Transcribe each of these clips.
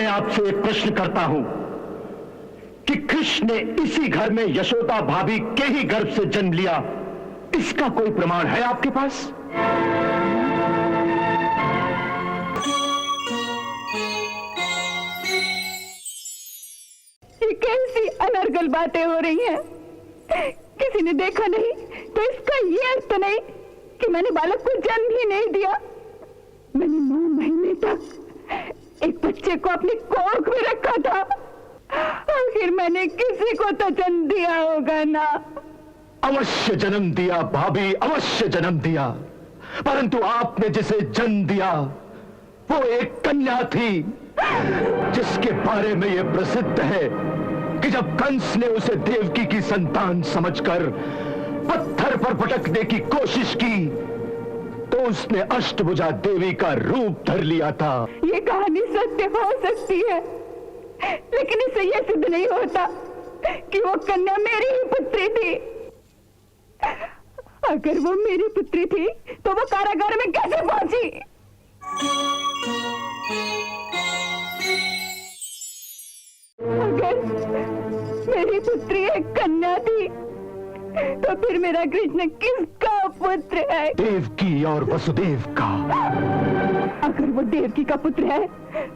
मैं आपसे एक प्रश्न करता हूं कि कृष्ण ने इसी घर में यशोदा भाभी के ही गर्भ से जन्म लिया, इसका कोई प्रमाण है आपके पास? ये कैसी अनर्गल बातें हो रही हैं? किसी ने देखा नहीं तो इसका ये अर्थ नहीं कि मैंने बालक को जन्म ही नहीं दिया। मैंने 9 महीने तक एक बच्चे को अपनी कोख में रखा था। आखिर मैंने किसी को तो जन्म दिया होगा ना। अवश्य जन्म दिया भाभी, अवश्य जन्म दिया, परंतु आपने जिसे जन्म दिया वो एक कन्या थी, जिसके बारे में यह प्रसिद्ध है कि जब कंस ने उसे देवकी की संतान समझकर पत्थर पर पटकने की कोशिश की तो उसने अष्टभुजा देवी का रूप धर लिया था। ये कहानी सत्य हो सकती है, लेकिन इससे यह सिद्ध नहीं होता कि वो कन्या मेरी ही पुत्री थी। अगर वो मेरी पुत्री थी तो वो कारागार में कैसे पहुंची? अगर मेरी पुत्री एक कन्या थी तो फिर मेरा कृष्ण किसका पुत्र है? देवकी और वसुदेव का। अगर वो देवकी का पुत्र है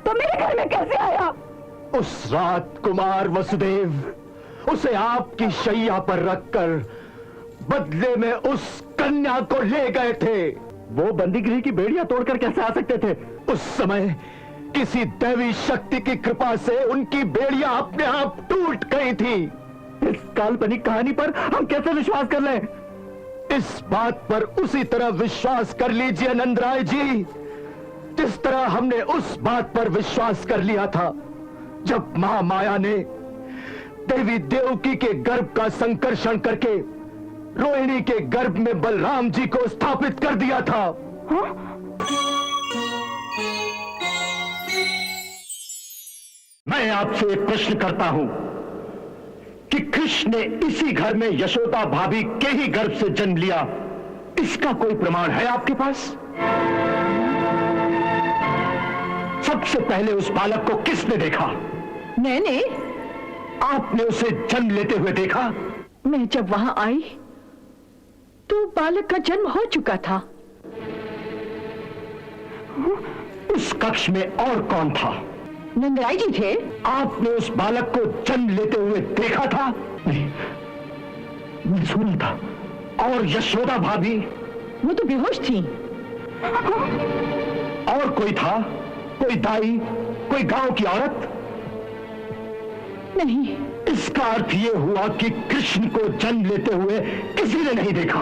तो मेरे घर में कैसे आया? उस रात कुमार वसुदेव उसे आपकी शैया पर रखकर बदले में उस कन्या को ले गए थे। वो बंदीगृह की बेड़ियां तोड़कर कैसे आ सकते थे? उस समय किसी दैवी शक्ति की कृपा से उनकी बेड़ियां अपने आप टूट गई थी। इस काल्पनिक कहानी पर हम कैसे विश्वास कर लें? इस बात पर उसी तरह विश्वास कर लीजिए नंदराय जी, जिस तरह हमने उस बात पर विश्वास कर लिया था जब मां माया ने देवी देवकी के गर्भ का संकर्षण करके रोहिणी के गर्भ में बलराम जी को स्थापित कर दिया था। हाँ? मैं आपसे एक प्रश्न करता हूं कि कृष्ण ने इसी घर में यशोदा भाभी के ही गर्भ से जन्म लिया, इसका कोई प्रमाण है आपके पास? सबसे पहले उस बालक को किसने देखा? मैंने। आपने उसे जन्म लेते हुए देखा? मैं जब वहां आई तो बालक का जन्म हो चुका था। उस कक्ष में और कौन था? नंदराय जी थे। आपने उस बालक को जन्म लेते हुए देखा था? नहीं, मैं सुना था। और यशोदा भाभी? वो तो बेहोश थी। और कोई था? कोई दाई, कोई गांव की औरत? नहीं। इसका अर्थ यह हुआ कि कृष्ण को जन्म लेते हुए किसी ने नहीं देखा।